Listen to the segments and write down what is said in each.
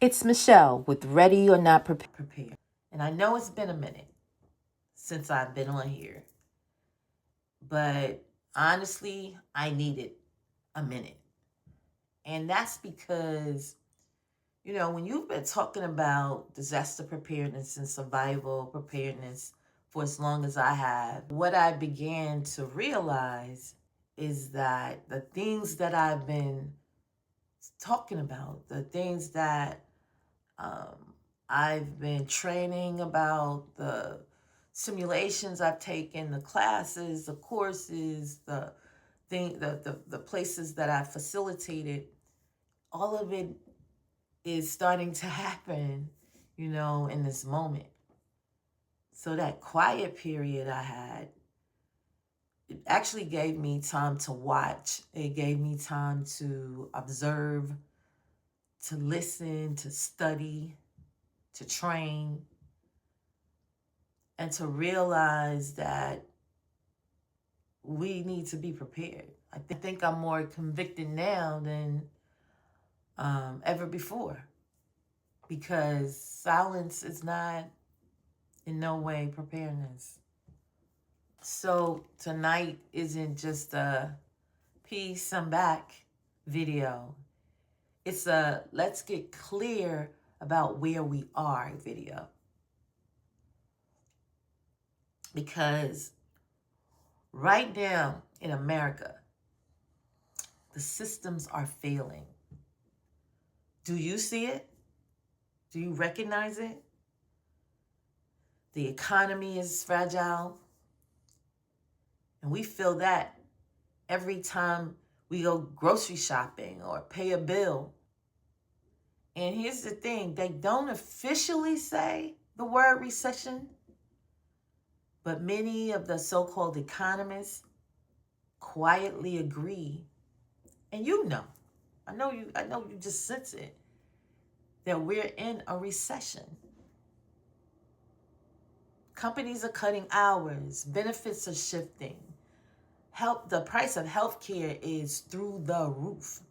It's Michelle with Ready or Not Prepared. And I know it's been a minute since I've been on here, but honestly, I needed a minute. And that's because, when you've been talking about disaster preparedness and survival preparedness for as long as I have, what I began to realize is that the things that I've been talking about, the things that I've been training about, the simulations I've taken, the classes, the courses, the places that I've facilitated, all of it is starting to happen, in this moment. So that quiet period I had, it actually gave me time to watch. It gave me time to observe, to listen, to study, to train, and to realize that we need to be prepared. I think I'm more convicted now than ever before, because silence is not in no way preparedness. So tonight isn't just a peace, I'm back video. It's a let's get clear about where we are video. Because right now in America, the systems are failing. Do you see it? Do you recognize it? The economy is fragile. And we feel that every time we go grocery shopping or pay a bill. And here's the thing, they don't officially say the word recession, but many of the so-called economists quietly agree. And I know you just sense it, that we're in a recession. Companies are cutting hours, benefits are shifting. The price of healthcare is through the roof.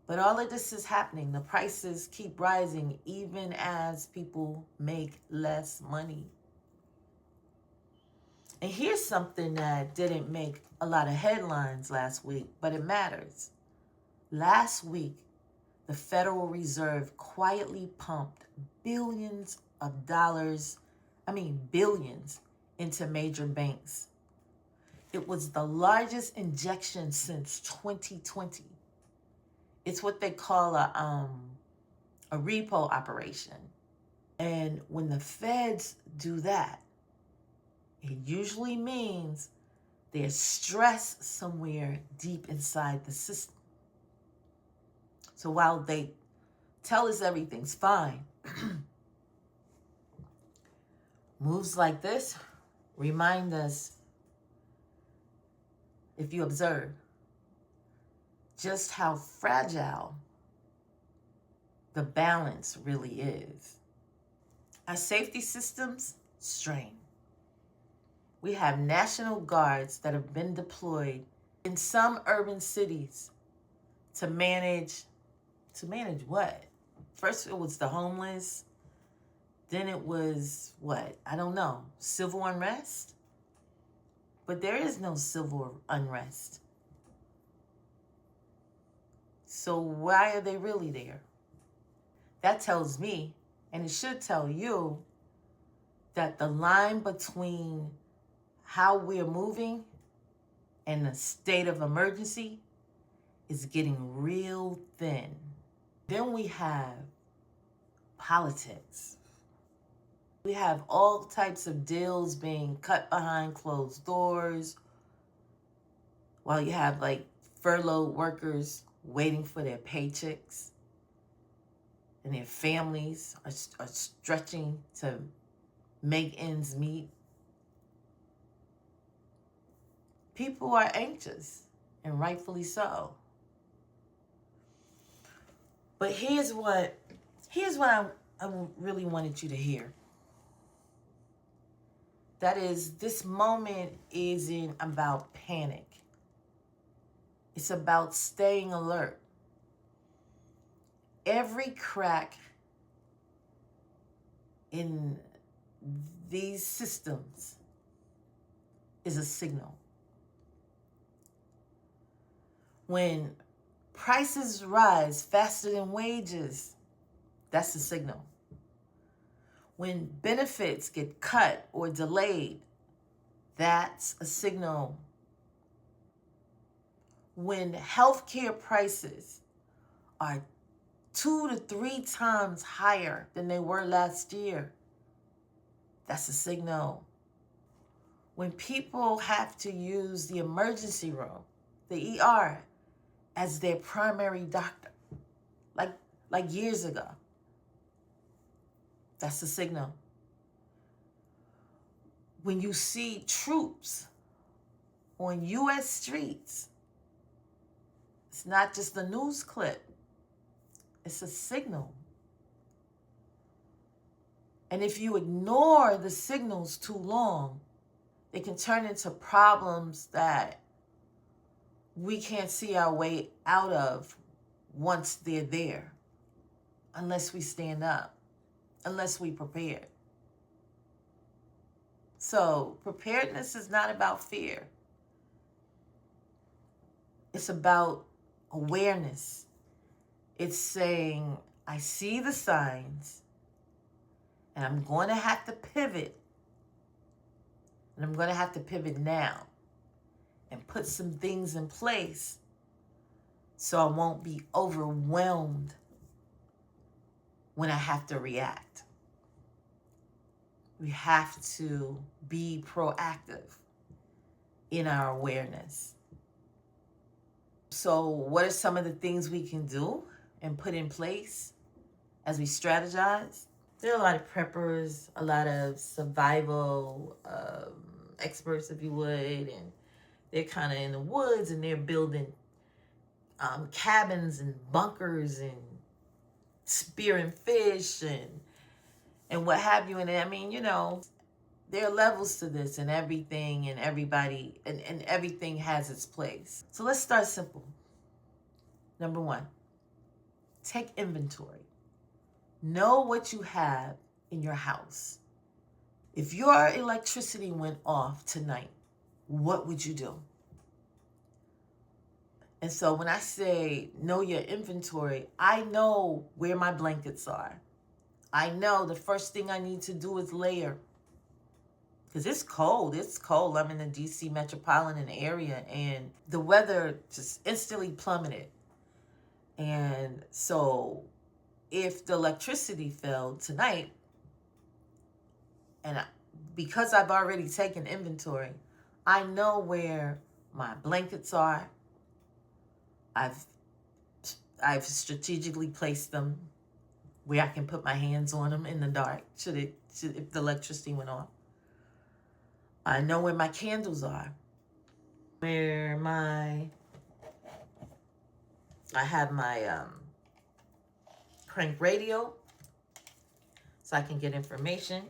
But all of this is happening. The prices keep rising even as people make less money. And here's something that didn't make a lot of headlines last week, but it matters. Last week, the Federal Reserve quietly pumped billions, into major banks. It was the largest injection since 2020. It's what they call a repo operation. And when the feds do that, it usually means there's stress somewhere deep inside the system. So while they tell us everything's fine, moves like this remind us, if you observe, just how fragile the balance really is. Our safety systems strain. We have National Guards that have been deployed in some urban cities to manage what? First it was the homeless, then it was what? I don't know, civil unrest? But there is no civil unrest. So why are they really there? That tells me, and it should tell you, that the line between how we're moving and the state of emergency is getting real thin. Then we have politics. We have all types of deals being cut behind closed doors, while you have furloughed workers waiting for their paychecks, and their families are stretching to make ends meet. People are anxious, and rightfully so. But here's what I really wanted you to hear. That is, this moment isn't about panic. It's about staying alert. every crack in these systems is a signal. When prices rise faster than wages, that's a signal. When benefits get cut or delayed, that's a signal. When healthcare prices are 2 to 3 times higher than they were last year, that's a signal. When people have to use the emergency room, the ER, as their primary doctor, like years ago, that's a signal. When you see troops on U.S. streets, it's not just a news clip, it's a signal. And if you ignore the signals too long, it can turn into problems that we can't see our way out of once they're there, unless we stand up, unless we prepare. So preparedness is not about fear. It's about awareness. It's saying, I see the signs, and I'm going to have to pivot. And I'm going to have to pivot now and put some things in place so I won't be overwhelmed when I have to react. We have to be proactive in our awareness. So what are some of the things we can do and put in place as we strategize? There are a lot of preppers, a lot of survival experts, if you would, and they're kind of in the woods and they're building cabins and bunkers and spearing fish and what have you. And I mean, you know, there are levels to this, and everything and everybody and everything has its place. So let's start simple. Number 1, take inventory. Know what you have in your house. If your electricity went off tonight, what would you do? And so when I say know your inventory, I know where my blankets are. I know the first thing I need to do is layer. Because it's cold. It's cold. I'm in the DC metropolitan area, and the weather just instantly plummeted. And so if the electricity fell tonight, and because I've already taken inventory, I know where my blankets are. I've strategically placed them where I can put my hands on them in the dark if the electricity went off. I know where my candles are, where I have my crank radio so I can get information.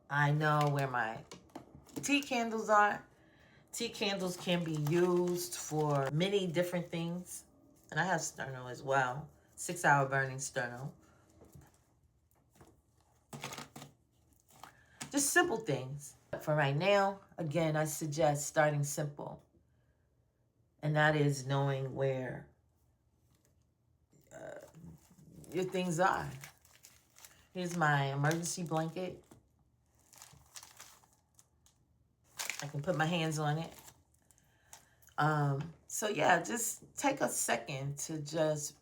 I know where my tea candles are. Tea candles can be used for many different things. And I have sterno as well, 6-hour burning sterno. Just simple things. But for right now, again, I suggest starting simple. And that is knowing where your things are. Here's my emergency blanket. I can put my hands on it. So yeah, just take a second to just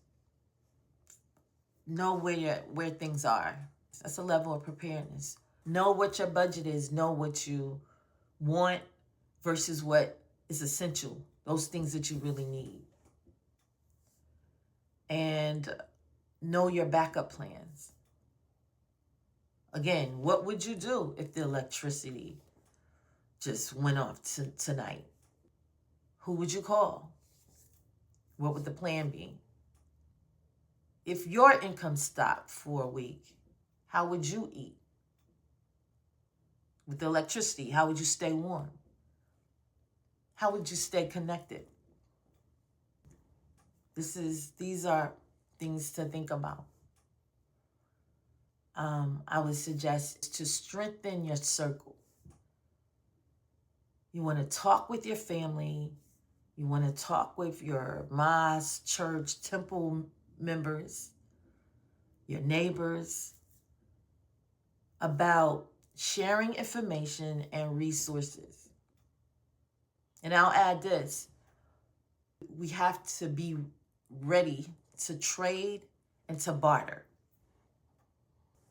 know where things are. That's a level of preparedness. Know what your budget is. Know what you want versus what is essential. Those things that you really need. And know your backup plans. Again, what would you do if the electricity just went off tonight? Who would you call? What would the plan be? If your income stopped for a week, how would you eat? With the electricity, how would you stay warm? How would you stay connected? These are things to think about. I would suggest to strengthen your circle. You want to talk with your family. You want to talk with your mosque, church, temple members, your neighbors, about sharing information and resources. And I'll add this. We have to be ready to trade and to barter.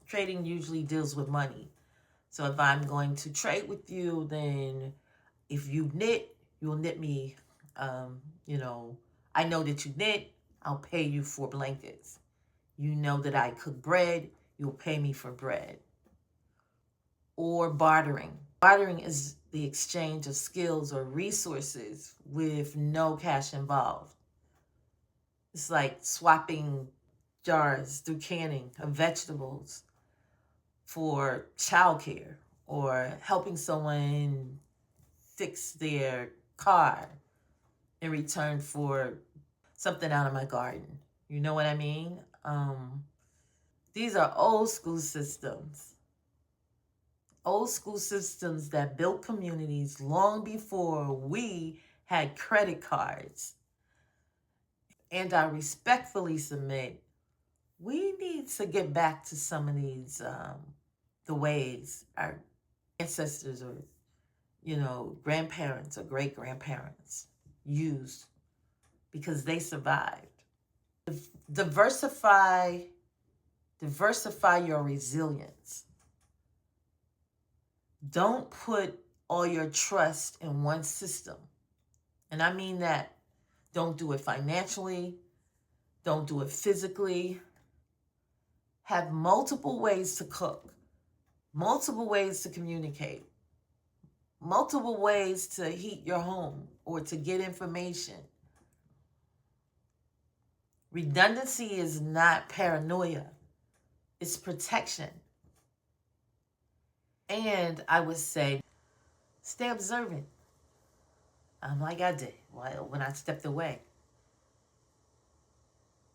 Trading usually deals with money. So if I'm going to trade with you, then if you knit, you'll knit me. I know that you knit, I'll pay you for blankets. You know that I cook bread, you'll pay me for bread. Or bartering. Bartering is the exchange of skills or resources with no cash involved. It's like swapping jars through canning of vegetables for childcare, or helping someone fix their car in return for something out of my garden. You know what I mean? These are old school systems. Old school systems that built communities long before we had credit cards. And I respectfully submit, we need to get back to some of these, the ways our ancestors or, grandparents or great-grandparents used, because they survived. Diversify your resilience. Don't put all your trust in one system. And I mean that. Don't do it financially. Don't do it physically. Have multiple ways to cook, multiple ways to communicate, multiple ways to heat your home or to get information. Redundancy is not paranoia. It's protection. And I would say, stay observant. Like I did when I stepped away.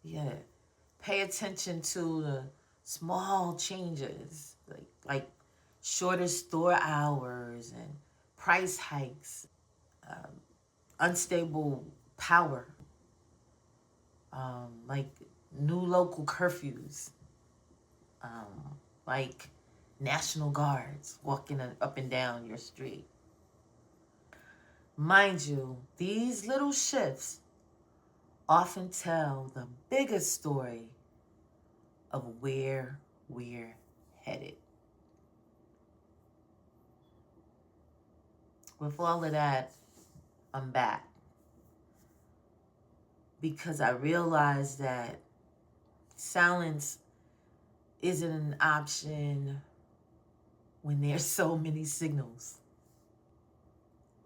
Yeah. Pay attention to the small changes, like shorter store hours and price hikes, unstable power, like new local curfews, like National Guards walking up and down your street. Mind you, these little shifts often tell the biggest story of where we're headed. With all of that, I'm back. Because I realized that silence isn't an option when there's so many signals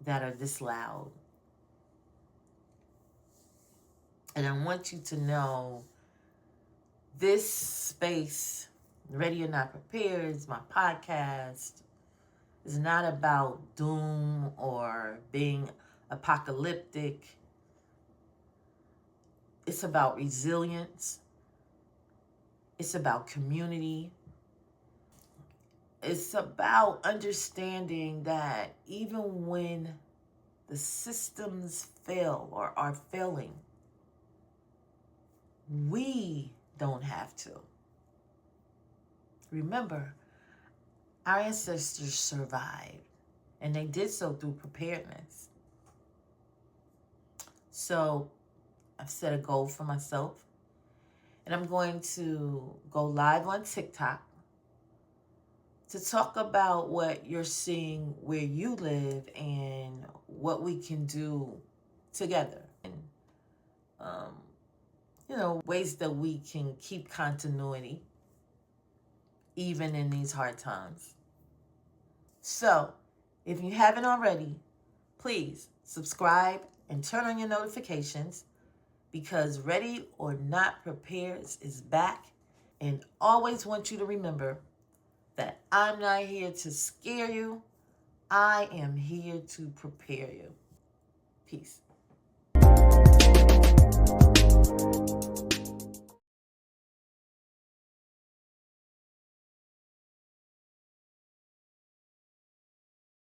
that are this loud. And I want you to know this space, Ready or Not Prepared, is my podcast. It's not about doom or being apocalyptic. It's about resilience. It's about community. It's about understanding that even when the systems fail or are failing, we don't have to. Remember, our ancestors survived, and they did so through preparedness. So I've set a goal for myself, and I'm going to go live on TikTok to talk about what you're seeing where you live and what we can do together. And, ways that we can keep continuity even in these hard times. So, if you haven't already, please subscribe and turn on your notifications, because Ready or Not Prepared is back. And always want you to remember that I'm not here to scare you. I am here to prepare you. Peace.